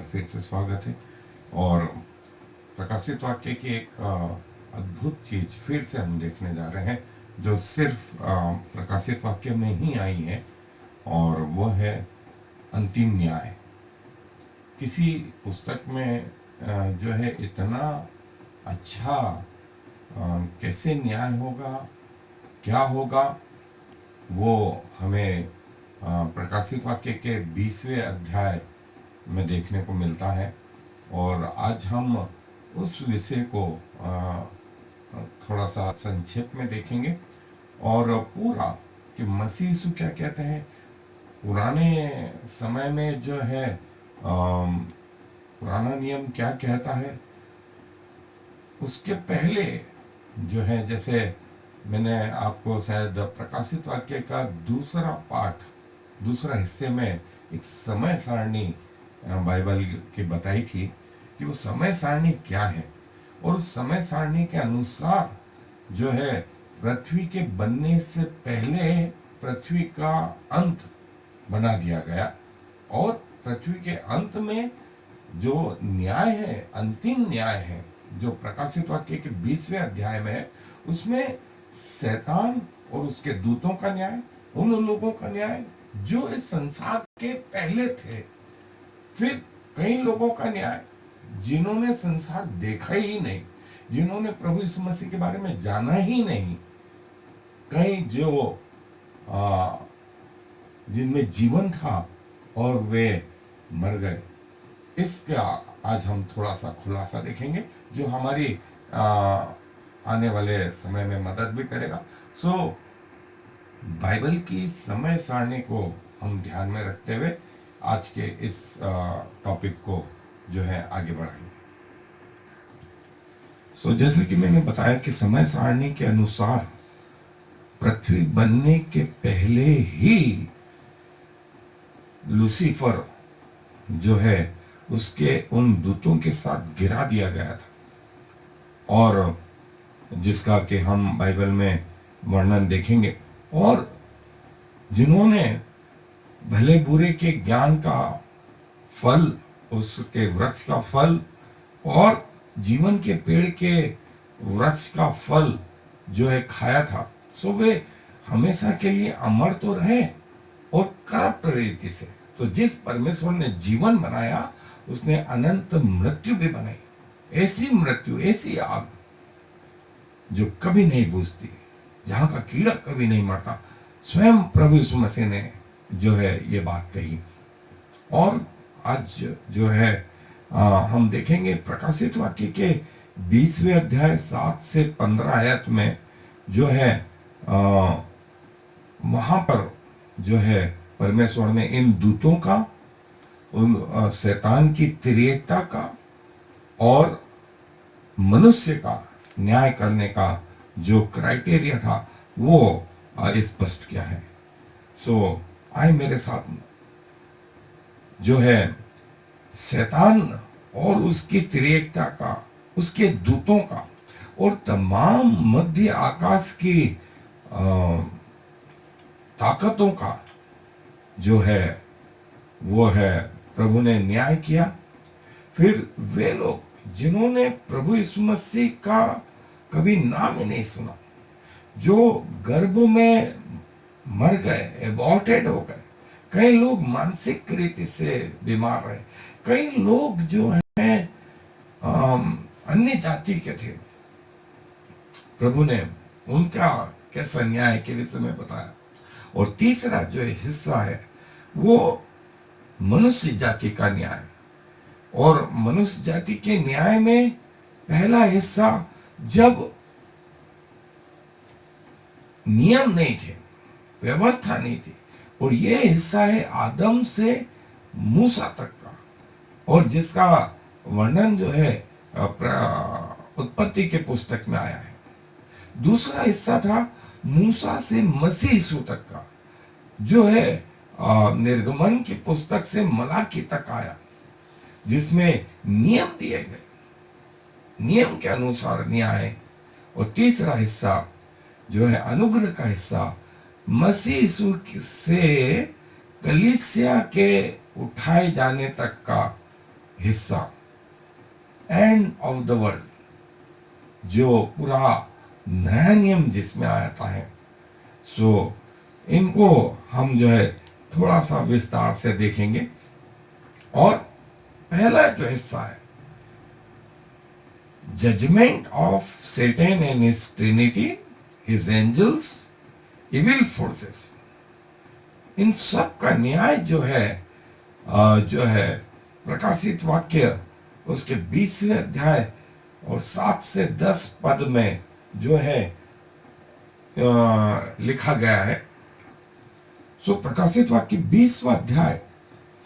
फिर से स्वागत है। और प्रकाशित वाक्य की एक अद्भुत चीज फिर से हम देखने जा रहे हैं, जो सिर्फ प्रकाशित वाक्य में ही आई है, और वो है अंतिम न्याय। किसी पुस्तक में जो है इतना अच्छा कैसे न्याय होगा, क्या होगा, वो हमें प्रकाशित वाक्य के 20वें अध्याय में देखने को मिलता है। और आज हम उस विषय को थोड़ा सा संक्षेप में देखेंगे, और पूरा कि मसीह यीशु क्या कहते हैं। पुराने समय में जो है पुराना नियम क्या कहता है, उसके पहले जो है, जैसे मैंने आपको शायद प्रकाशित वाक्य का दूसरा पाठ, दूसरा हिस्से में एक समय सारणी बाइबल की बताई थी कि वो समय सारणी क्या है, और उस समय सारणी के अनुसार जो है पृथ्वी के बनने से पहले पृथ्वी का अंत बना दिया गया, और पृथ्वी के अंत में जो न्याय है, अंतिम न्याय है, जो प्रकाशित वाक्य के 20वें अध्याय में है, उसमें शैतान और उसके दूतों का न्याय, उन लोगों का न्याय जो इस संसार के पहले थे। फिर कई लोगों का न्याय जिन्होंने संसार देखा ही नहीं, जिन्होंने प्रभु यीशु मसीह के बारे में जाना ही नहीं। कई जो जिनमें जीवन था और वे मर गए। इसका आज हम थोड़ा सा खुलासा देखेंगे, जो हमारी आने वाले समय में मदद भी करेगा। बाइबल की समय सारणी को हम ध्यान में रखते हुए आज के इस टॉपिक को जो है आगे बढ़ाएंगे। जैसे कि मैंने बताया कि समय सारणी के अनुसार पृथ्वी बनने के पहले ही लूसीफर जो है उसके उन दूतों के साथ गिरा दिया गया था, और जिसका कि हम बाइबल में वर्णन देखेंगे। और जिन्होंने भले बुरे के ज्ञान का फल, उसके वृक्ष का फल और जीवन के पेड़ के वृक्ष का फल जो है खाया था, सो वे हमेशा के लिए अमर तो रहे, और करप्ट रीति से। तो जिस परमेश्वर ने जीवन बनाया, उसने अनंत मृत्यु भी बनाई। ऐसी मृत्यु, ऐसी आग जो कभी नहीं बुझती, जहां का कीड़ा कभी नहीं मरता। स्वयं प्रभु यीशु मसीह ने जो है ये बात कही। और आज जो है हम देखेंगे प्रकाशित वाक्य के 20वें अध्याय 7 से 15 आयत में जो है वहां पर जो है परमेश्वर ने इन दूतों का, उन शैतान की त्रिएकता का और मनुष्य का न्याय करने का जो क्राइटेरिया था वो स्पष्ट किया है। आए मेरे साथ जो है शैतान और उसकी त्रिएकता का, उसके दूतों का और तमाम मध्य आकाश की ताकतों का जो है वो है प्रभु ने न्याय किया। फिर वे लोग जिन्होंने प्रभु यीशु मसीह का कभी नाम ही नहीं सुना, जो गर्भ में मर गए, एबॉर्टेड हो गए। कई लोग मानसिक रीति से बीमार रहे, कई लोग जो हैं अन्य जाति के थे। प्रभु ने उनका कैसा न्याय के विषय में बताया। और तीसरा जो हिस्सा है वो मनुष्य जाति का न्याय। और मनुष्य जाति के न्याय में पहला हिस्सा, जब नियम नहीं थे, व्यवस्था नहीं थी, और यह हिस्सा है आदम से मूसा तक का, और जिसका वर्णन जो है उत्पत्ति के पुस्तक में आया है। दूसरा हिस्सा था मूसा से मसीह यीशु तक का, जो है निर्गमन की पुस्तक से मलाकी तक आया, जिसमें नियम दिए गए, नियम के अनुसार न्याय। और तीसरा हिस्सा जो है अनुग्रह का हिस्सा, मसीह यीशु से कलीसिया के उठाए जाने तक का हिस्सा, एंड ऑफ द वर्ल्ड, जो पूरा नया नियम जिसमें आता है, सो इनको हम जो है थोड़ा सा विस्तार से देखेंगे। और पहला जो हिस्सा है, judgment of Satan and his trinity, his angels, evil forces, इन सब का न्याय जो है प्रकाशित वाक्य उसके 20वें अध्याय और 7 से 10 पद में जो है लिखा गया है। सो प्रकाशित वाक्य 20वां अध्याय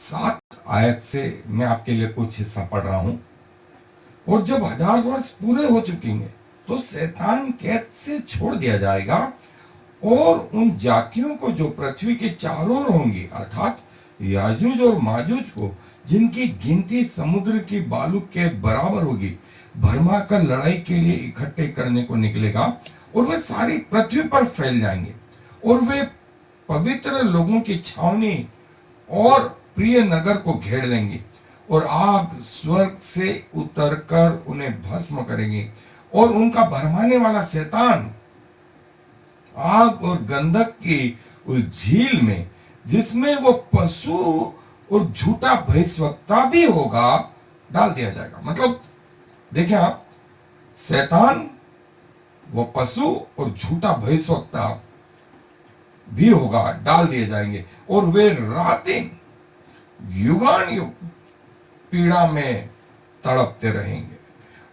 7 आयत से मैं आपके लिए कुछ हिस्सा पढ़ रहा हूं। और जब 1000 वर्ष पूरे हो चुकेंगे तो शैतान कैद से छोड़ दिया जाएगा, और उन जातियों को जो पृथ्वी के चारों ओर होंगी, अर्थात याजूज और माजूज को, जिनकी गिनती समुद्र की बालू के बराबर होगी, भरमा कर लड़ाई के लिए इकट्ठे करने को निकलेगा, और वे सारी पृथ्वी पर फैल जाएंगे, और वे पवित्र लोगों की छावनी और प्रिय नगर को घेर लेंगे, और आग स्वर्ग से उतरकर उन्हें भस्म करेंगे, और उनका भरमाने वाला शैतान आग और गंधक की उस झील में, जिसमें वो पशु और झूठा भविष्यवक्ता भी होगा, डाल दिया जाएगा। मतलब देखिए आप, शैतान, वो पशु और झूठा भविष्यवक्ता भी होगा, डाल दिए जाएंगे, और वे रात दिन युगान युग पीड़ा में तड़पते रहेंगे।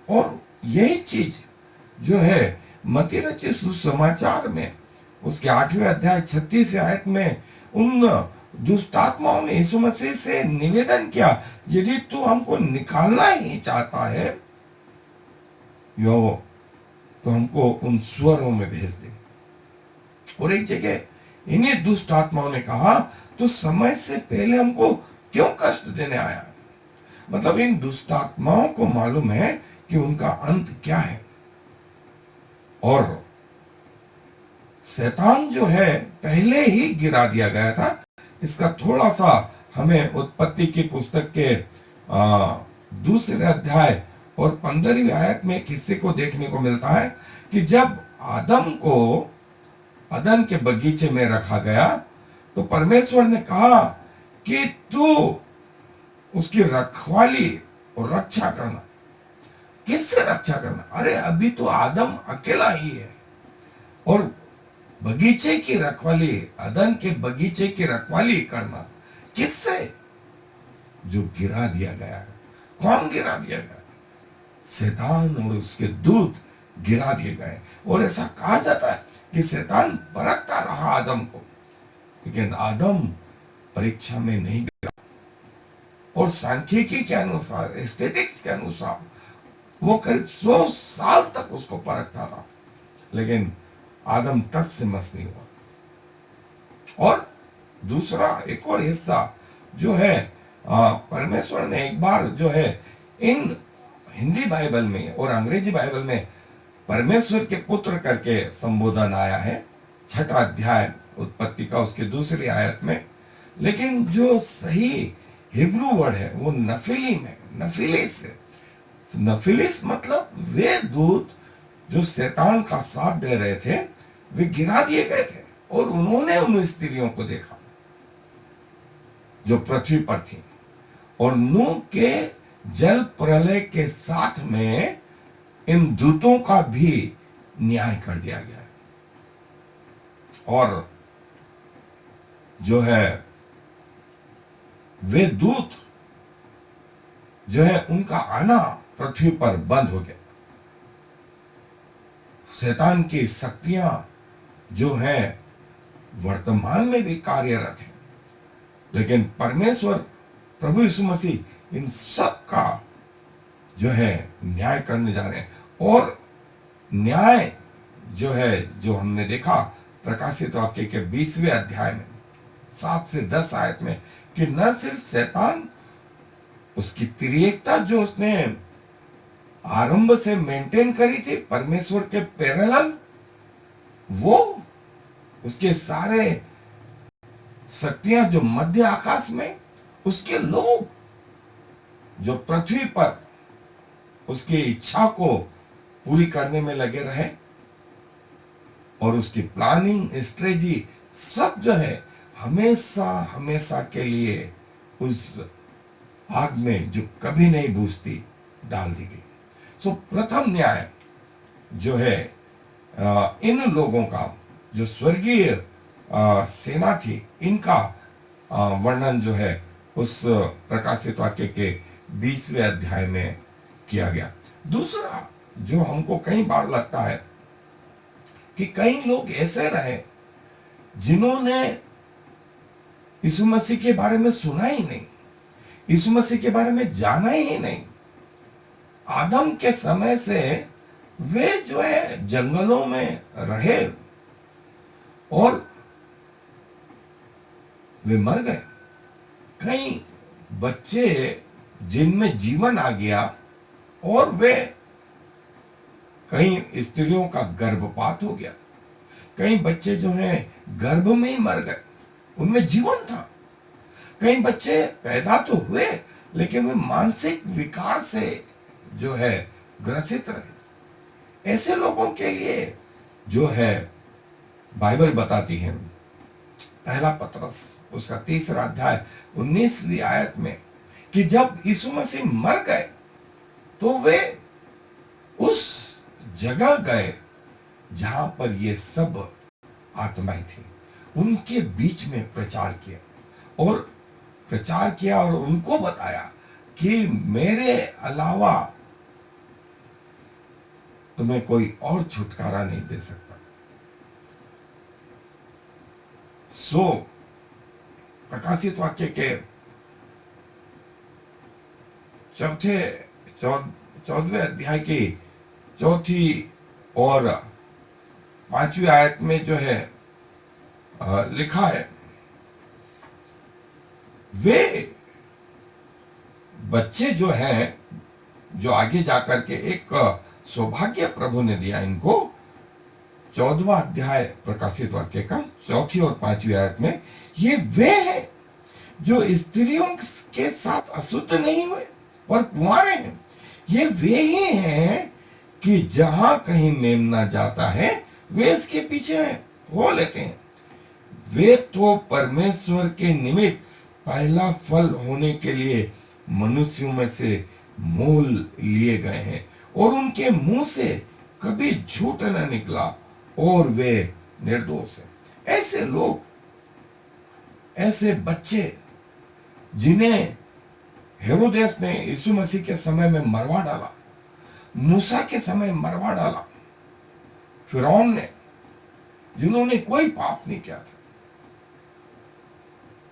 और यही चीज जो है मत्ती रचित सुसमाचार में उसके 8वें अध्याय 36वें आयत में उन दुष्ट आत्माओं ने यीशु मसीह से निवेदन किया, यदि तू हमको निकालना ही चाहता है यो, तो हमको उन स्वरों में भेज दे। और एक जगह इन्हीं दुष्ट आत्माओं ने कहा, तो समय से पहले हमको क्यों कष्ट देने आया? मतलब इन दुष्ट आत्माओं को मालूम है कि उनका अंत क्या है। और शैतान जो है पहले ही गिरा दिया गया था। इसका थोड़ा सा हमें उत्पत्ति की पुस्तक के 2 अध्याय और 15वीं आयत में किस्से को देखने को मिलता है कि जब आदम को अदन के बगीचे में रखा गया, तो परमेश्वर ने कहा कि तू उसकी रखवाली और रक्षा करना। किससे रक्षा करना? अरे अभी तो आदम अकेला ही है, और बगीचे की रखवाली, अदन के बगीचे की रखवाली करना किससे? जो गिरा दिया गया है। कौन गिरा दिया गया? शैतान और उसके दूत गिरा दिए गए। और ऐसा कहा जाता है कि शैतान परखता रहा आदम को, लेकिन आदम परीक्षा में नहीं गिरा। और सांख्यिकी के अनुसार, एस्थेटिक्स के अनुसार वो करीब 100 साल तक उसको परखता रहा, लेकिन आदम टच से मस नहीं हुआ। और दूसरा एक और हिस्सा जो है, परमेश्वर ने एक बार जो है इन हिंदी बाइबल में और अंग्रेजी बाइबल में परमेश्वर के पुत्र करके संबोधन आया है, 6ठा अध्याय उत्पत्ति का उसके 2री आयत में। लेकिन जो सही हिब्रू वर्ड है वो नफिलीम है, नफिलिस है। नफिलिस मतलब वे दूत जो शैतान का साथ दे रहे थे, वे गिरा दिए गए थे, और उन्होंने उन स्त्रियों को देखा जो पृथ्वी पर थी, और नूह के जल प्रलय के साथ में इन दूतों का भी न्याय कर दिया गया। और जो है वे दूत जो है उनका आना पृथ्वी पर बंद हो गया। शैतान की शक्तियां जो है वर्तमान में भी कार्यरत है, लेकिन परमेश्वर प्रभु यीशु मसीह इन सब का जो है न्याय करने जा रहे हैं। और न्याय जो है, जो हमने देखा प्रकाशित वाक्य के 20वें अध्याय में 7 से 10 आयत में, कि न सिर्फ शैतान उसकी त्रिएकता जो उसने आरंभ से मेंटेन करी थी परमेश्वर के पैरेलल, वो उसके सारे शक्तियां जो मध्य आकाश में, उसके लोग जो पृथ्वी पर उसकी इच्छा को पूरी करने में लगे रहे, और उसकी प्लानिंग स्ट्रेटजी सब जो है हमेशा हमेशा के लिए उस आग में जो कभी नहीं बुझती डाल दी गई। सो प्रथम न्याय जो है इन लोगों का, जो स्वर्गीय सेना थी, इनका वर्णन जो है उस प्रकाशित वाक्य के 20वें अध्याय में किया गया। दूसरा जो हमको कई बार लगता है कि कई लोग ऐसे रहे जिन्होंने यीशु मसीह के बारे में सुना ही नहीं, यीशु मसीह के बारे में जाना ही नहीं। आदम के समय से वे जो है जंगलों में रहे और वे मर गए। कई बच्चे जिनमें जीवन आ गया और वे कई स्त्रियों का गर्भपात हो गया। कई बच्चे जो हैं गर्भ में ही मर गए, उनमें जीवन था। कई बच्चे पैदा तो हुए लेकिन वे मानसिक विकार से जो है ग्रसित रहे। ऐसे लोगों के लिए जो है बाइबल बताती है, पहला पतरस उसका 3रा अध्याय 19वीं आयत में, कि जब यीशु मसीह मर गए तो वे उस जगह गए जहां पर ये सब आत्माएं थी, उनके बीच में प्रचार किया और उनको बताया कि मेरे अलावा तुम्हें कोई और छुटकारा नहीं दे सकता। सो प्रकाशित वाक्य के 14वें अध्याय की 4 और 5वीं आयत में जो है लिखा है, वे बच्चे जो हैं, जो आगे जाकर के एक सौभाग्य प्रभु ने दिया इनको, 14वां अध्याय प्रकाशित वाक्य का 4 और 5वीं आयत में, ये वे हैं जो स्त्रियों के साथ अशुद्ध नहीं हुए पर कुंवारे हैं। ये वे ही हैं कि जहां कहीं मेमना जाता है वे इसके पीछे हो लेते हैं। वे तो परमेश्वर के निमित्त पहला फल होने के लिए मनुष्यों में से मोल लिए गए हैं और उनके मुंह से कभी झूठ न निकला और वे निर्दोष हैं। ऐसे लोग, ऐसे बच्चे जिन्हें हेरोदेस ने यीशु मसीह के समय में मरवा डाला, मूसा के समय मरवा डाला, फिरौन ने, जिन्होंने कोई पाप नहीं किया था,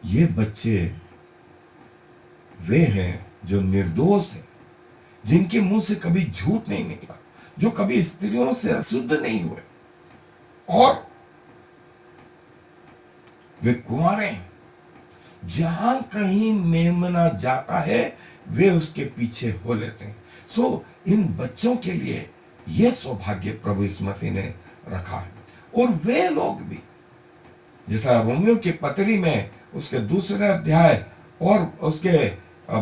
ये बच्चे वे हैं जो निर्दोष हैं, जिनके मुंह से कभी झूठ नहीं निकला, जो कभी स्त्रियों से अशुद्ध नहीं हुए और वे कुंवारे हैं। जहां कहीं मेमना जाता है वे उसके पीछे हो लेते हैं। सो इन बच्चों के लिए यह सौभाग्य प्रभु यीशु मसीह ने रखा है। और वे लोग भी, जैसा रोमियो की पत्री में उसके 2 अध्याय और उसके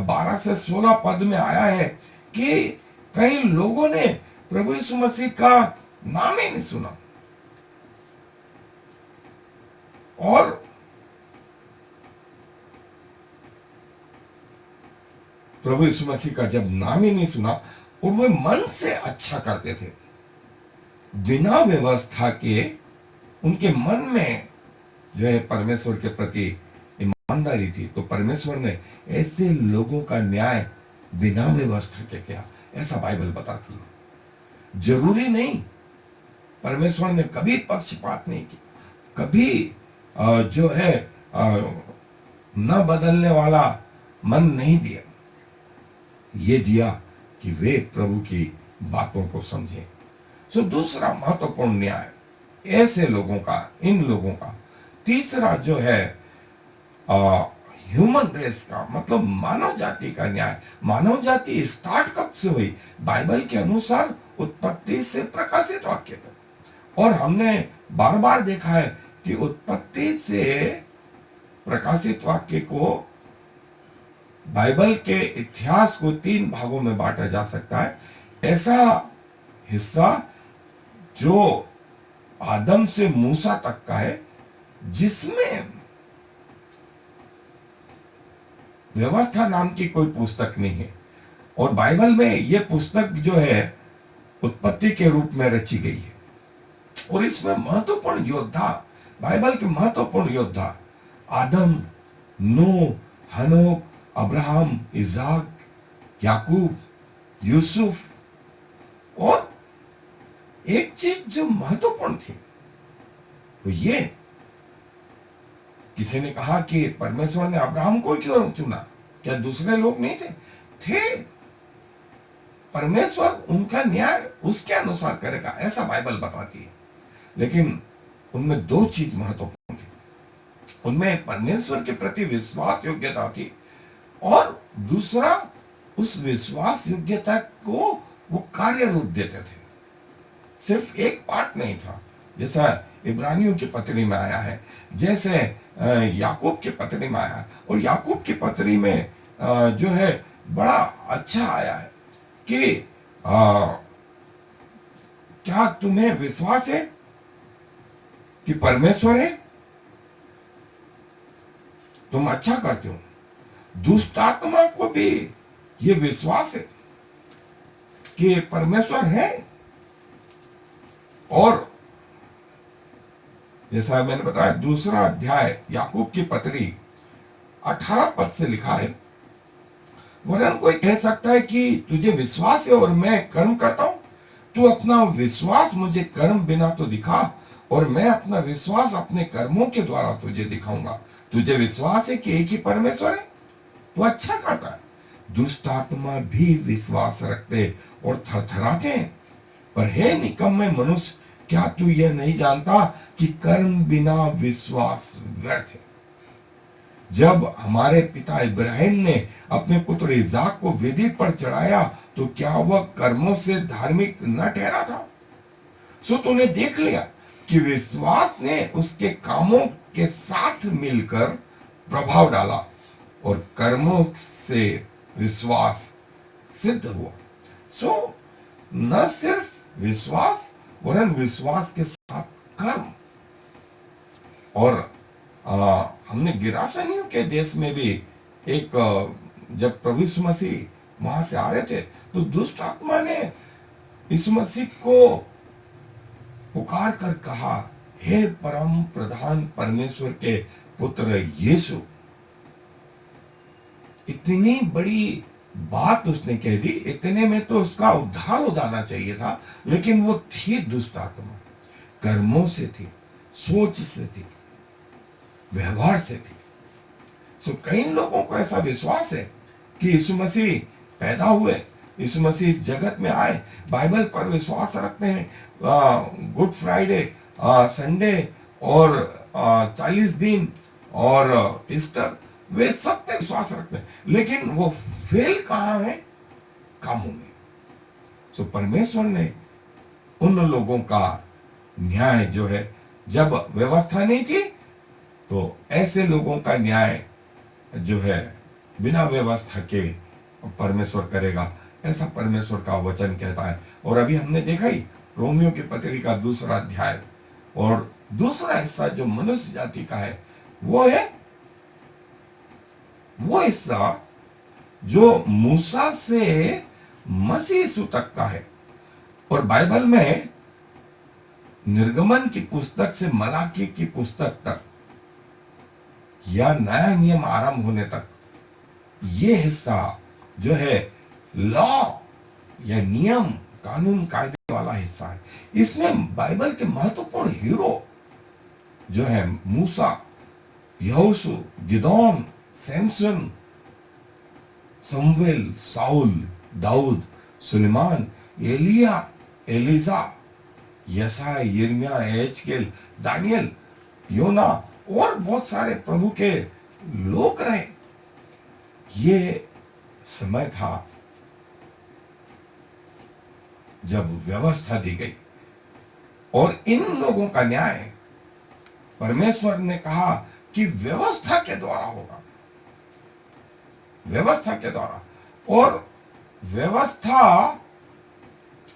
12 से 16 पद में आया है कि कई लोगों ने प्रभु यीशु मसीह का नाम ही नहीं सुना, और प्रभु यीशु मसीह का जब नाम ही नहीं सुना और वे मन से अच्छा करते थे, बिना व्यवस्था के, उनके मन में जो है परमेश्वर के प्रति ईमानदारी थी, तो परमेश्वर ने ऐसे लोगों का न्याय बिना व्यवस्था के किया, ऐसा बाइबल बताती है। जरूरी नहीं, परमेश्वर ने कभी पक्षपात नहीं किया, कभी जो है न बदलने वाला मन नहीं दिया। ये दिया कि वे प्रभु की बातों को समझें। सो दूसरा महत्वपूर्ण न्याय ऐसे लोगों का, इन लोगों का। तीसरा जो है ह्यूमन रेस का, मतलब मानव जाति का न्याय। मानव जाति स्टार्ट कब से हुई? बाइबल के अनुसार उत्पत्ति से प्रकाशित वाक्य में। और हमने बार बार देखा है कि उत्पत्ति से प्रकाशित वाक्य को बाइबल के इतिहास को 3 भागों में बांटा जा सकता है। ऐसा हिस्सा जो आदम से मूसा तक का है, जिसमें व्यवस्था नाम की कोई पुस्तक नहीं है, और बाइबल में यह पुस्तक जो है उत्पत्ति के रूप में रची गई है। और इसमें महत्वपूर्ण योद्धा, बाइबल के महत्वपूर्ण योद्धा आदम, नूह, हनोक, अब्राहम, इसाक, याकूब, यूसुफ, और एक चीज जो महत्वपूर्ण थी वो ये, किसी ने कहा कि परमेश्वर ने अब्राहम को क्यों चुना, क्या दूसरे लोग नहीं थे? परमेश्वर उनका न्याय उसके अनुसार करेगा, ऐसा बाइबल बताती है। लेकिन उनमें 2 चीज महत्वपूर्ण थी। उनमें परमेश्वर के प्रति विश्वास योग्यता थी, और दूसरा, उस विश्वास योग्यता को वो कार्य रूप देते थे। सिर्फ एक पार्ट नहीं था, जैसा इब्रानियों की पत्री में आया है, जैसे याकूब की पत्री में आया है। और याकूब की पत्री में जो है बड़ा अच्छा आया है कि क्या तुम्हें विश्वास है कि परमेश्वर है? तुम अच्छा करते हो। दुष्ट आत्मा को भी ये विश्वास है कि परमेश्वर है। और जैसा मैंने बताया, दूसरा अध्याय याकूब की पत्री 18 पद से लिखा है, वरन कोई कह सकता है कि तुझे विश्वास है और मैं कर्म करता हूं? तू अपना विश्वास मुझे कर्म बिना तो दिखा, और मैं अपना विश्वास अपने कर्मों के द्वारा तुझे दिखाऊंगा। तुझे विश्वास है कि एक ही परमेश्वर है, तो अच्छा करता है। दुष्ट आत्मा भी विश्वास रखते और थरथराते हैं। पर हे निकम्मे मनुष्य, क्या तू यह नहीं जानता कि कर्म बिना विश्वास व्यर्थ है? जब हमारे पिता इब्राहिम ने अपने पुत्र इसाक को वेदी पर चढ़ाया, तो क्या वह कर्मों से धार्मिक न ठहरा था? सो तूने देख लिया कि विश्वास ने उसके कामों के साथ मिलकर प्रभाव डाला, और कर्मों से विश्वास सिद्ध हुआ। सो न सिर्फ विश्वास, वरन विश्वास के साथ कर्म। और हमने गिरासनियों के देश में भी एक, जब प्रभु यीशु मसीह वहां से आ रहे थे, तो दुष्ट आत्मा ने यीशु मसीह को पुकार कर कहा, हे परम प्रधान परमेश्वर के पुत्र यीशु। इतनी बड़ी बात उसने कह दी, इतने में तो उसका उद्धार हो जाना चाहिए था। लेकिन वो थी दुष्ट आत्मा, कर्मों से थी, सोच से थी, व्यवहार से थी। सो कई लोगों को ऐसा विश्वास है कि यीशु मसीह पैदा हुए, यीशु मसीह इस जगत में आए, बाइबल पर विश्वास रखते हैं, गुड फ्राइडे, संडे, और 40 दिन, और ईस्टर, वे सब पे विश्वास रखते हैं। लेकिन वो फेल कहां है? कामों में। सो परमेश्वर ने उन लोगों का न्याय जो है, जब व्यवस्था नहीं थी तो ऐसे लोगों का न्याय जो है बिना व्यवस्था के परमेश्वर करेगा, ऐसा परमेश्वर का वचन कहता है। और अभी हमने देखा ही रोमियो की पत्री का 2 अध्याय, और दूसरा हिस्सा जो मनुष्य जाति का है, वो है वो हिस्सा जो मूसा से मसीह यीशु तक का है। और बाइबल में निर्गमन की पुस्तक से मलाकी की पुस्तक तक, या नया नियम आरंभ होने तक, ये हिस्सा जो है लॉ या नियम, कानून कायदे वाला हिस्सा है। इसमें बाइबल के महत्वपूर्ण हीरो जो है मूसा, यहोशू, गिदोन, सैमसन, शमूएल, साउल, दाऊद, सुलेमान, एलिया, एलिजा, यशायाह, यिर्मयाह, एहezकेल, दानियल, योना, और बहुत सारे प्रभु के लोग रहे। ये समय था जब व्यवस्था दी गई, और इन लोगों का न्याय परमेश्वर ने कहा कि व्यवस्था के द्वारा होगा। व्यवस्था के द्वारा। और व्यवस्था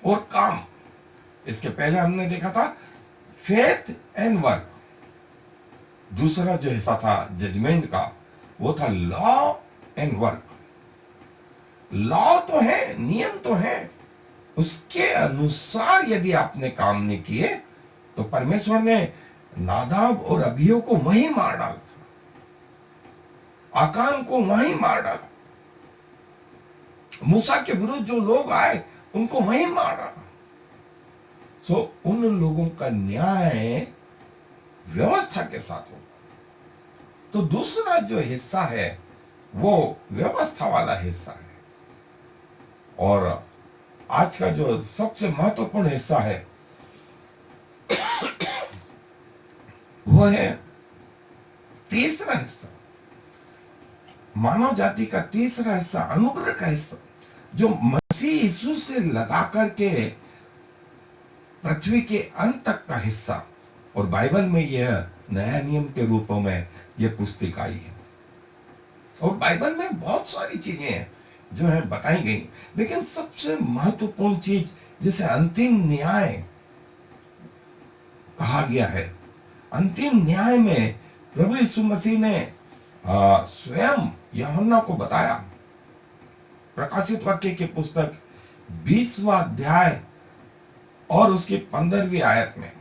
और काम, इसके पहले हमने देखा था फेथ एंड वर्क। दूसरा जो हिस्सा था जजमेंट का वो था लॉ एंड वर्क। लॉ तो है, नियम तो है, उसके अनुसार यदि आपने काम नहीं किए तो परमेश्वर ने नादाब और अबीहू को वहीं मार डाला था, आकान को वहीं मार डाला, मूसा के विरुद्ध जो लोग आए उनको वहीं मार डाला। सो उन लोगों का न्याय व्यवस्था के साथ होगा। तो दूसरा जो हिस्सा है वो व्यवस्था वाला हिस्सा है। और आज का जो सबसे महत्वपूर्ण हिस्सा है वो है तीसरा हिस्सा, मानव जाति का तीसरा हिस्सा, अनुग्रह का हिस्सा, जो मसीह यीशु से लगा करके पृथ्वी के अंत तक का हिस्सा। और बाइबल में यह नया नियम के रूप में यह पुस्तक आई है। और बाइबल में बहुत सारी चीजें हैं जो है बताई गई, लेकिन सबसे महत्वपूर्ण चीज जिसे अंतिम न्याय कहा गया है, अंतिम न्याय में प्रभु यीशु मसीह ने स्वयं यूहन्ना को बताया। प्रकाशित वाक्य की पुस्तक 20वां अध्याय और उसकी 15वीं आयत में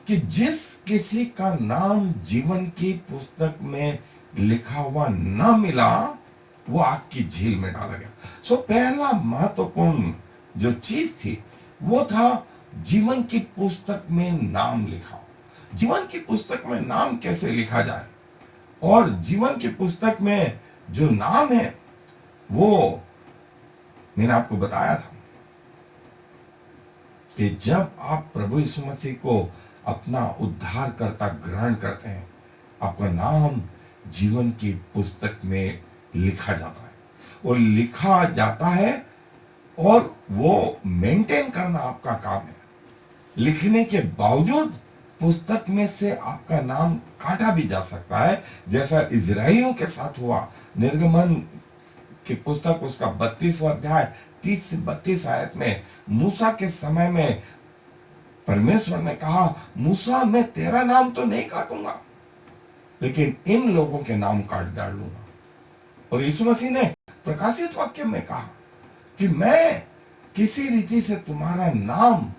कि जिस किसी का नाम जीवन की पुस्तक में लिखा हुआ न मिला वो आग की झील में डाला गया। सो पहला महत्वपूर्ण जो चीज थी वो था जीवन की पुस्तक में नाम लिखा। जीवन की पुस्तक में नाम कैसे लिखा जाए, और जीवन की पुस्तक में जो नाम है वो मैंने आपको बताया था कि जब आप प्रभु यीशु मसीह को अपना उद्धारकर्ता ग्रहण करते हैं, आपका नाम जीवन की पुस्तक में लिखा जाता है। और लिखा जाता है और वो मेंटेन करना आपका काम है। लिखने के बावजूद पुस्तक में से आपका नाम काटा भी जा सकता है, जैसा इजराइलियों के साथ हुआ। निर्गमन की पुस्तक उसका 32वां अध्याय 30 से 32 आयत में मूसा के समय में परमेश्वर ने कहा, मूसा मैं तेरा नाम तो नहीं काटूंगा, लेकिन इन लोगों के नाम काट डालूंगा। और यीशु मसीह ने प्रकाशित वाक्य में कहा कि मैं किसी रीति से तुम्हारा नाम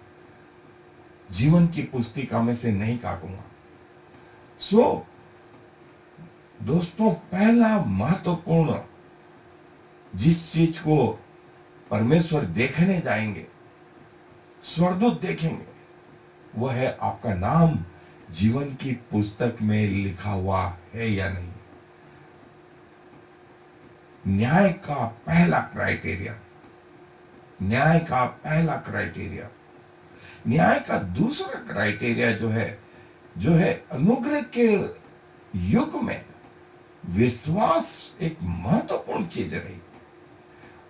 जीवन की पुस्तिका में से नहीं काटूंगा। सो दोस्तों, पहला महत्वपूर्ण जिस चीज को परमेश्वर देखने जाएंगे, स्वर्गदूत देखेंगे, वह है आपका नाम जीवन की पुस्तक में लिखा हुआ है या नहीं। न्याय का पहला क्राइटेरिया, न्याय का पहला क्राइटेरिया। न्याय का दूसरा क्राइटेरिया जो है अनुग्रह के युग में विश्वास एक महत्वपूर्ण चीज रही।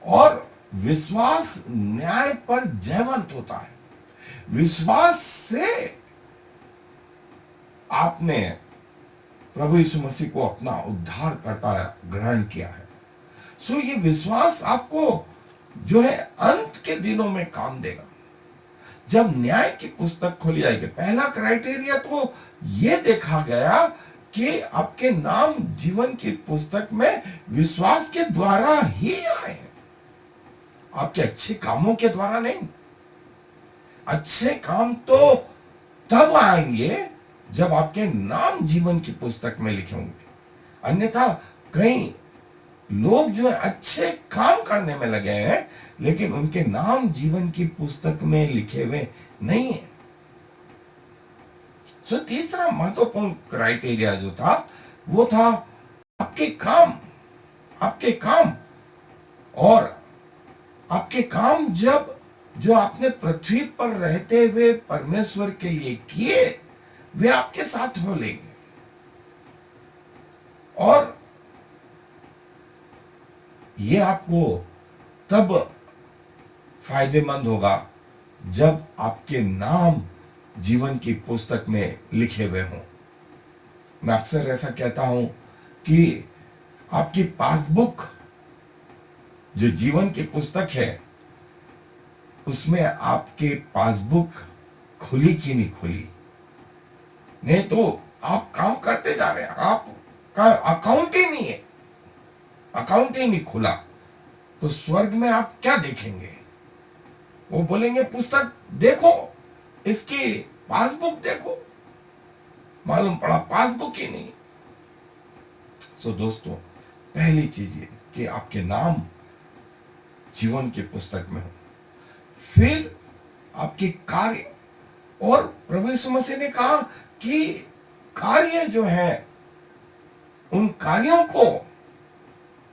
और विश्वास न्याय पर जयवंत होता है। विश्वास से आपने प्रभु यीशु मसीह को अपना उद्धारकर्ता ग्रहण किया है। सो ये विश्वास आपको जो है अंत के दिनों में काम देगा। जब न्याय की पुस्तक खोली जाएगी, पहला क्राइटेरिया तो यह देखा गया कि आपके नाम जीवन की पुस्तक में विश्वास के द्वारा ही आए हैं, आपके अच्छे कामों के द्वारा नहीं। अच्छे काम तो तब आएंगे जब आपके नाम जीवन की पुस्तक में लिखे होंगे। अन्यथा कई लोग जो है अच्छे काम करने में लगे हैं, लेकिन उनके नाम जीवन की पुस्तक में लिखे हुए नहीं है। सो तीसरा महत्वपूर्ण क्राइटेरिया जो था वो था आपके काम। आपके काम और आपके काम जो आपने पृथ्वी पर रहते हुए परमेश्वर के लिए किए, वे आपके साथ हो लेंगे। और ये आपको तब फायदेमंद होगा जब आपके नाम जीवन की पुस्तक में लिखे हुए हों। मैं अक्सर ऐसा कहता हूं कि आपकी पासबुक जो जीवन की पुस्तक है उसमें आपके पासबुक खुली कि नहीं खुली? नहीं तो आप काम करते जा रहे हैं, आपका अकाउंट ही नहीं है, अकाउंट ही नहीं खुला, तो स्वर्ग में आप क्या देखेंगे? वो बोलेंगे पुस्तक देखो, इसकी पासबुक देखो, मालूम पड़ा पासबुक ही नहीं। सो दोस्तों, पहली चीज ये कि आपके नाम जीवन की पुस्तक में हो, फिर आपके कार्य, और प्रभु यीशु मसीह ने कहा कि कार्य जो है, उन कार्यों को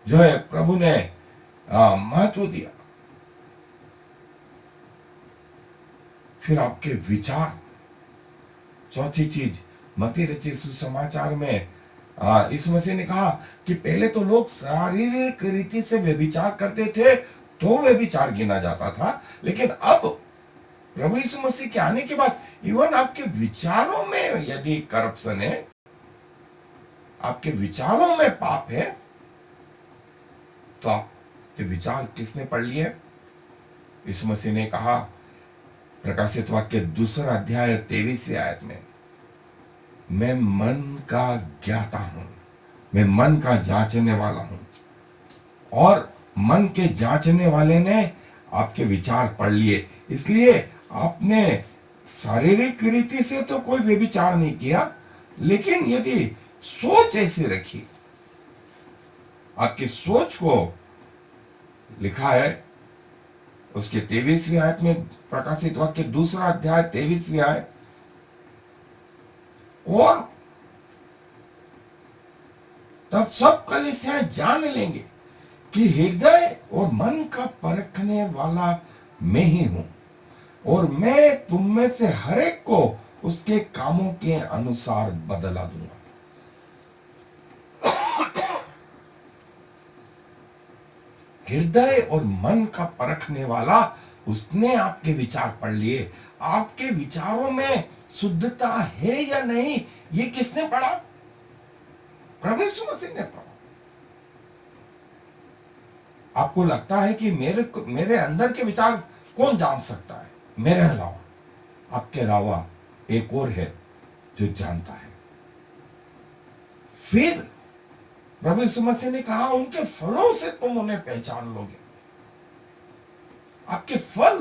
जो है प्रभु ने महत्व दिया। फिर आपके विचार, चौथी चीज, मत्ती रचित सुसमाचार में यीशु मसीह ने कहा कि पहले तो लोग शारीरिक रीति से व्यभिचार करते थे तो व्यभिचार गिना जाता था, लेकिन अब प्रभु यीशु मसीह के आने के बाद इवन आपके विचारों में यदि करप्शन है, आपके विचारों में पाप है, तो आपके विचार किसने पढ़ लिए? यीशु मसीह ने कहा प्रकाशित वाक्य 2 अध्याय 23वीं आयत में, मैं मन का ज्ञाता हूं, मैं मन का जांचने वाला हूं। और मन के जांचने वाले ने आपके विचार पढ़ लिए, इसलिए आपने शारीरिक रीति से तो कोई व्यभिचार नहीं किया, लेकिन यदि सोच ऐसी रखी, आपकी सोच को लिखा है उसके 23वीं आयत में, प्रकाशित वाक्य 2 अध्याय 23वीं आयत, और तब सब कलीसियां जान लेंगे कि हृदय और मन का परखने वाला मैं ही हूं, और मैं तुम में से हर एक को उसके कामों के अनुसार बदला दूंगा। हृदय और मन का परखने वाला, उसने आपके विचार पढ़ लिए। आपके विचारों में शुद्धता है या नहीं, ये किसने पढ़ा? प्रभु यीशु मसीह ने पढ़ा। आपको लगता है कि मेरे अंदर के विचार कौन जान सकता है मेरे अलावा? आपके अलावा एक और है जो जानता है। फिर प्रभु यीशु मसीह ने कहा उनके फलों से तुम उन्हें पहचान लोगे। आपके फल,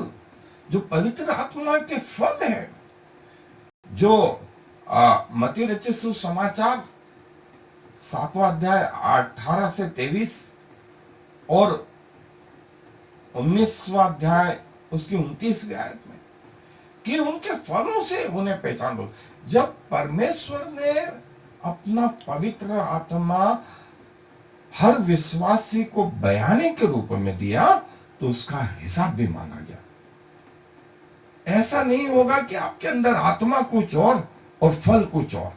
जो पवित्र आत्मा के फल हैं, जो मत्ती रचित सुसमाचार 7वां अध्याय 18 से 23 और 19वां अध्याय उसकी 29वीं आयत में, कि उनके फलों से उन्हें पहचान लो। जब परमेश्वर ने अपना पवित्र आत्मा हर विश्वासी को बयाने के रूप में दिया, तो उसका हिसाब भी मांगा गया। ऐसा नहीं होगा कि आपके अंदर आत्मा कुछ और फल कुछ और।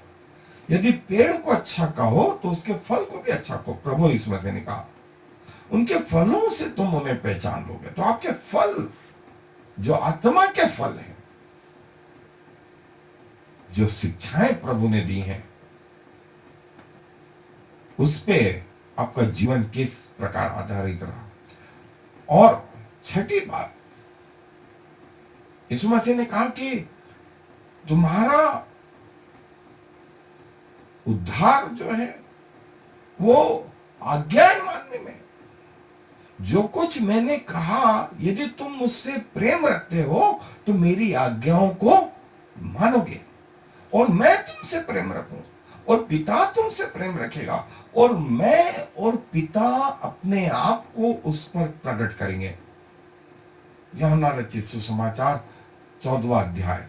यदि पेड़ को अच्छा कहो तो उसके फल को भी अच्छा कहो। प्रभु यीशु मसीह ने कहा उनके फलों से तुम उन्हें पहचान लोगे। तो आपके फल, जो आत्मा के फल हैं, जो शिक्षाएं प्रभु ने दी हैं, उस पे आपका जीवन किस प्रकार आधारित रहा। और छठी बात, यीशु मसीह ने कहा कि तुम्हारा उद्धार जो है वो आज्ञाएं मानने में। जो कुछ मैंने कहा, यदि तुम मुझसे प्रेम रखते हो तो मेरी आज्ञाओं को मानोगे, और मैं तुमसे प्रेम रखूंगा, और पिता तुमसे प्रेम रखेगा, और मैं और पिता अपने आप को उस पर प्रकट करेंगे। यूहन्ना रचित सुसमाचार 14वां अध्याय।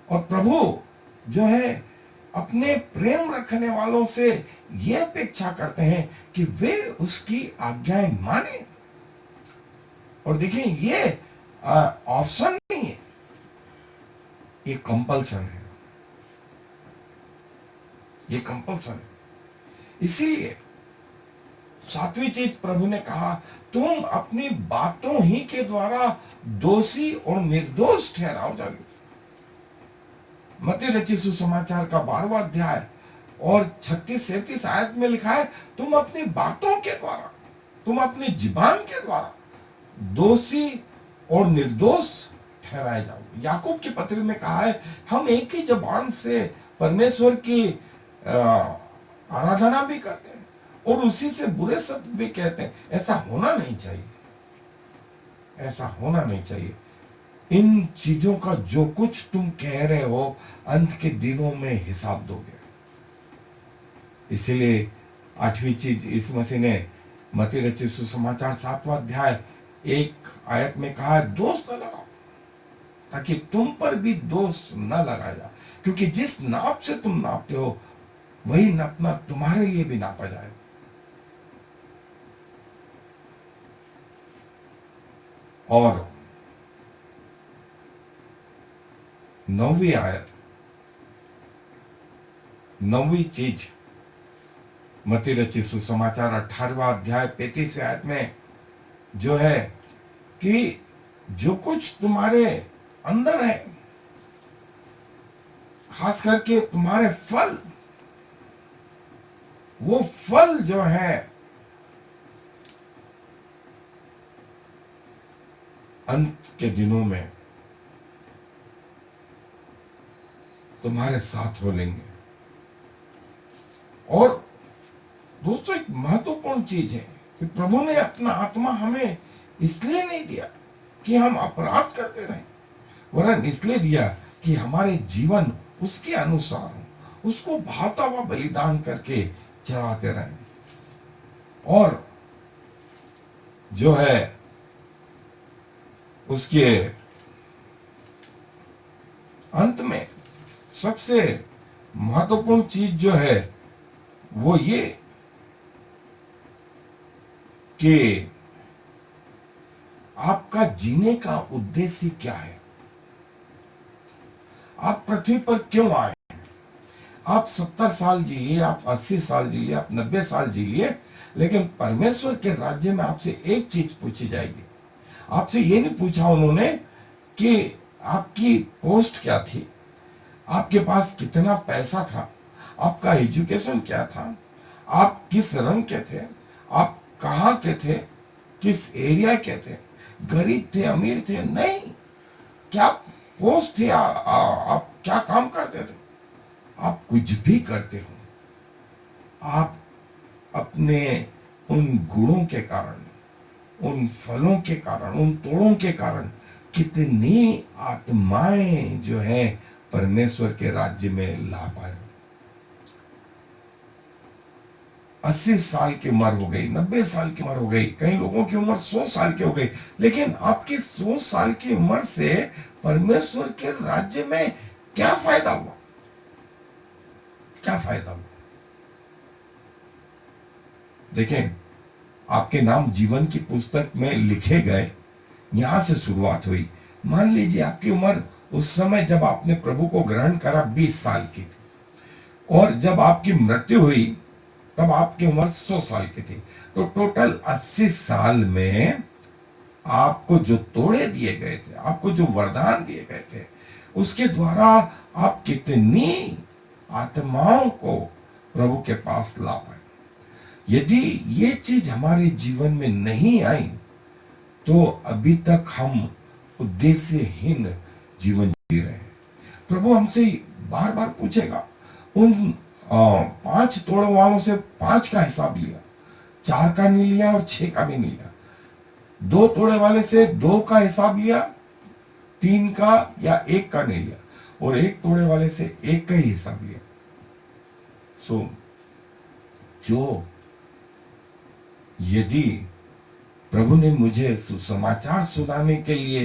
और प्रभु जो है अपने प्रेम रखने वालों से यह अपेक्षा करते हैं कि वे उसकी आज्ञाएं माने। और देखिए, ये ऑप्शन नहीं है, ये कंपल्सन है, ये कंपल्सन है। इसीलिए 7वीं चीज प्रभु ने कहा, तुम अपनी बातों ही के द्वारा दोषी और निर्दोष ठहराओ जाओगे। मत्ती रचित सुसमाचार का 12वां अध्याय और 36-37 आयत में लिखा है, तुम अपनी बातों के द्वारा तुम अपनी जुबान के द्वारा दोषी और निर्दोष ठहराए जाओगे। याकूब की पत्री में कहा है हम एक ही जबान से परमेश्वर की आराधना भी करते हैं और उसी से बुरे शब्द भी कहते हैं। ऐसा होना नहीं चाहिए, ऐसा होना नहीं चाहिए। इन चीजों का जो कुछ तुम कह रहे हो अंत के दिनों में हिसाब दोगे। इसीलिए 8वीं चीज इस मसीह ने मत्ती रचित सुसमाचार 7वां अध्याय 1 आयत में कहा है दोष न लगाओ, ताकि तुम पर भी दोष न लगाया जाए, क्योंकि जिस नाप से तुम नापते हो वही नापना तुम्हारे लिए भी नापा जाए। और 9वीं आयत, 9वीं चीज मत्ती रचित सुसमाचार 18वां अध्याय 35वें आयत में जो है कि जो कुछ तुम्हारे अंदर है, खास करके तुम्हारे फल, वो फल जो है अंत के दिनों में तुम्हारे साथ हो लेंगे। और दोस्तों एक महत्वपूर्ण चीज है कि प्रभु ने अपना आत्मा हमें इसलिए नहीं दिया कि हम अपराध करते रहें, वरन इसलिए दिया कि हमारे जीवन उसके अनुसार हो, उसको भाता हुआ बलिदान करके चढ़ाते रहें। और जो है उसके अंत में सबसे महत्वपूर्ण चीज जो है वो ये कि आपका जीने का उद्देश्य क्या है, आप पृथ्वी पर क्यों आए। आप 70 साल जी लिए, आप 80 साल जी लिए, आप 90 साल जी लिए, लेकिन परमेश्वर के राज्य में आपसे एक चीज पूछी जाएगी। आपसे ये नहीं पूछा उन्होंने कि आपकी पोस्ट क्या थी, आपके पास कितना पैसा था, आपका एजुकेशन क्या था, आप किस रंग के थे, आप कहां के थे, किस एरिया के थे, गरीब थे अमीर थे, नहीं, क्या पोस्ट थी, आप क्या काम करते थे। आप कुछ भी करते हो, आप अपने उन गुणों के कारण, उन फलों के कारण, उन तोड़ों के कारण कितनी आत्माएं जो है परमेश्वर के राज्य में ला पाए। 80 साल की उम्र हो गई, 90 साल की उम्र हो गई, कई लोगों की उम्र 100 साल की हो गई, लेकिन आपकी 100 साल की उम्र से परमेश्वर के राज्य में क्या फायदा हुआ, क्या फायदा हुआ। देखें, आपके नाम जीवन की पुस्तक में लिखे गए, यहां से शुरुआत हुई। मान लीजिए आपकी उम्र उस समय जब आपने प्रभु को ग्रहण करा 20 साल की थी, और जब आपकी मृत्यु हुई तब आपकी उम्र 100 साल की थी, तो टोटल 80 साल में आपको जो तोड़े दिए गए थे, आपको जो वरदान दिए गए थे, उसके द्वारा आप कितनी आत्माओं को प्रभु के पास ला पाए। यदि ये चीज हमारे जीवन में नहीं आई तो अभी तक हम उद्देश्यहीन जीवन जी रहे हैं। प्रभु हमसे बार बार पूछेगा। उन 5 तोड़ों वालों से 5 का हिसाब लिया, 4 का नहीं लिया और 6 का भी नहीं लिया। 2 तोड़े वाले से 2 का हिसाब लिया, 3 का या 1 का नहीं लिया, और 1 तोड़े वाले से 1 का ही हिसाब लिया। जो यदि प्रभु ने मुझे सुसमाचार सुनाने के लिए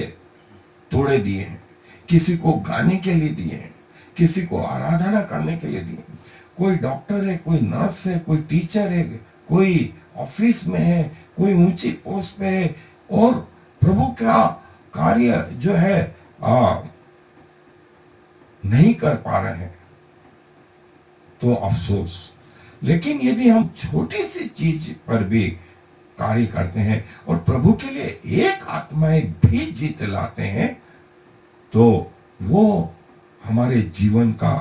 तोड़े दिए हैं, किसी को गाने के लिए दिए हैं, किसी को आराधना करने के लिए दिए हैं, कोई डॉक्टर है, कोई नर्स है, कोई टीचर है, कोई ऑफिस में है, कोई ऊंची पोस्ट पे है, और प्रभु का कार्य जो है नहीं कर पा रहे हैं, तो अफसोस। लेकिन यदि हम छोटी सी चीज पर भी कार्य करते हैं और प्रभु के लिए एक आत्माएं भी जीत लाते हैं, तो वो हमारे जीवन का,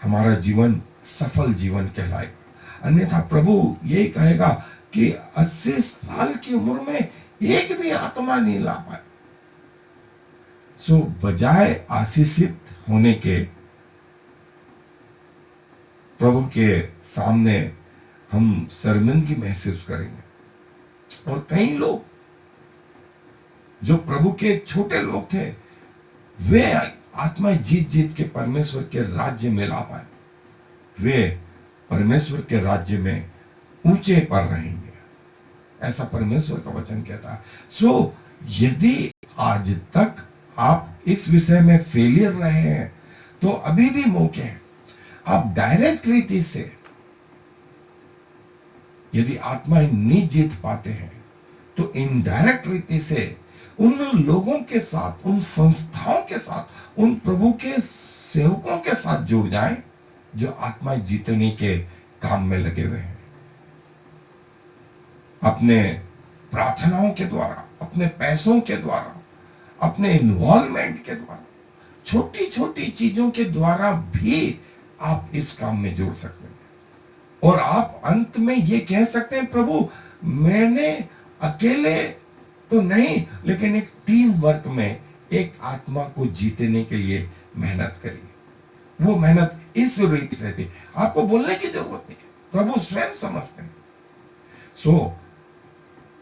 हमारा जीवन सफल जीवन कहलाएगा। अन्यथा प्रभु यही कहेगा कि 80 साल की उम्र में एक भी आत्मा नहीं ला पाए। सो बजाय आशीषित होने के, प्रभु के सामने हम शर्मिंदगी महसूस करेंगे। और कई लोग जो प्रभु के छोटे लोग थे, वे आत्माएं जीत जीत के परमेश्वर के राज्य में ला पाए, वे परमेश्वर के राज्य में ऊंचे पर रहेंगे, ऐसा परमेश्वर का वचन कहता है। सो यदि आज तक आप इस विषय में फेलियर रहे हैं, तो अभी भी मौके हैं। आप डायरेक्ट रीति से यदि आत्माएं नहीं जीत पाते हैं, तो इनडायरेक्ट रीति से उन लोगों के साथ, उन संस्थाओं के साथ, उन प्रभु के सेवकों के साथ जुड़ जाएं जो आत्माएं जीतने के काम में लगे हुए हैं। अपने प्रार्थनाओं के द्वारा, अपने पैसों के द्वारा, अपने इन्वॉल्वमेंट के द्वारा, छोटी छोटी चीजों के द्वारा भी आप इस काम में जुड़ सकते हैं। और आप अंत में ये कह सकते हैं, प्रभु मैंने अकेले तो नहीं, लेकिन एक टीम वर्क में एक आत्मा को जीतने के लिए मेहनत करी। वो मेहनत इस रीति से थी, आपको बोलने की जरूरत नहीं, प्रभु स्वयं समझते हैं। सो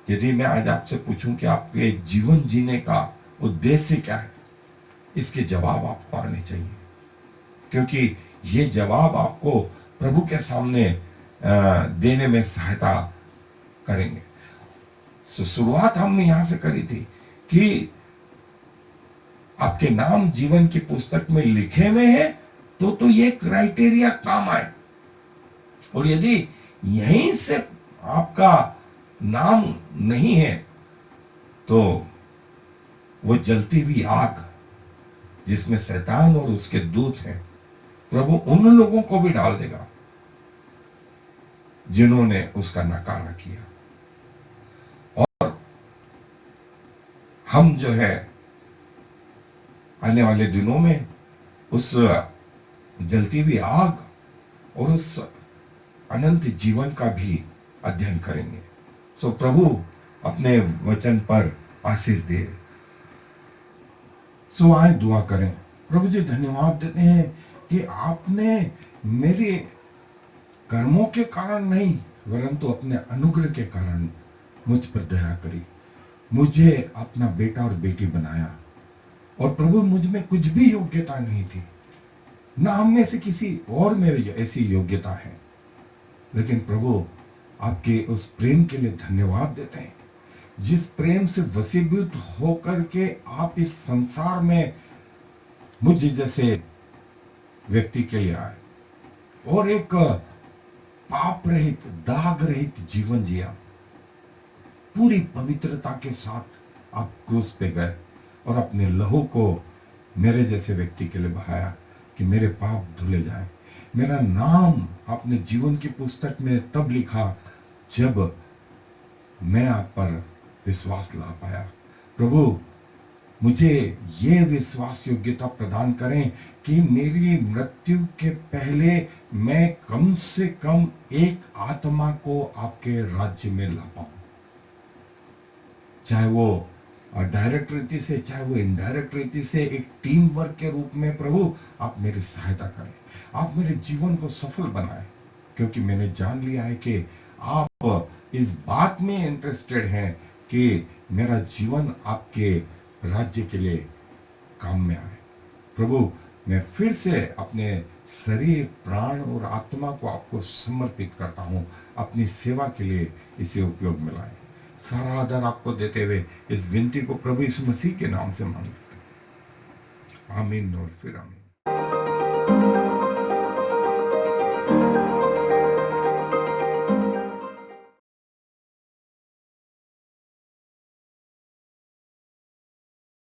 यदि मैं आज आपसे पूछूं कि आपके जीवन जीने का उद्देश्य क्या है, इसके जवाब आपको आने चाहिए, क्योंकि ये जवाब आपको प्रभु के सामने देने में सहायता करेंगे। शुरुआत हमने यहां से करी थी कि आपके नाम जीवन की पुस्तक में लिखे हुए हैं, तो ये क्राइटेरिया काम आए। और यदि यहीं से आपका नाम नहीं है, तो वो जलती हुई आग जिसमें शैतान और उसके दूत हैं, प्रभु उन लोगों को भी डाल देगा जिन्होंने उसका नकारा किया। और हम जो है आने वाले दिनों में उस जलती हुई आग और उस अनंत जीवन का भी अध्ययन करेंगे। सो प्रभु अपने वचन पर आशीष दे। सो आए दुआ करें। प्रभु जी धन्यवाद देते हैं कि आपने मेरे कर्मों के कारण नहीं, परंतु अपने अनुग्रह के कारण मुझ पर दया करी, मुझे अपना बेटा और बेटी बनाया। और प्रभु मुझ में कुछ भी योग्यता नहीं थी, ना हम में से किसी और में ऐसी योग्यता है, लेकिन प्रभु आपके उस प्रेम के लिए धन्यवाद देते हैं, जिस प्रेम से वशीभूत होकर के आप इस संसार में मुझ जैसे व्यक्ति के लिए आए और एक पाप रहित, दाग रहित जीवन जिया। पूरी पवित्रता के साथ आप क्रूस पे गए और अपने लहू को मेरे जैसे व्यक्ति के लिए बहाया कि मेरे पाप धुले जाए। मेरा नाम आपने जीवन की पुस्तक में तब लिखा जब मैं आप पर विश्वास ला पाया। प्रभु मुझे ये विश्वास योग्यता प्रदान करें कि मेरी मृत्यु के पहले मैं कम से कम एक आत्मा को आपके राज्य में ला पाऊं, चाहे वो डायरेक्ट रीति से, चाहे वो इनडायरेक्ट रीति से, एक टीम वर्क के रूप में। प्रभु आप मेरी सहायता करें, आप मेरे जीवन को सफल बनाएं, क्योंकि मैंने जान लिया है कि आप इस बात में इंटरेस्टेड हैं कि मेरा जीवन आपके राज्य के लिए काम में आए। प्रभु मैं फिर से अपने शरीर, प्राण और आत्मा को आपको समर्पित करता हूं, अपनी सेवा के लिए इसे उपयोग में लाएं। सारा आदर आपको देते हुए इस विनती को प्रभु यीशु मसीह के नाम से मांगते हैं, आमीन और फिर आमीन।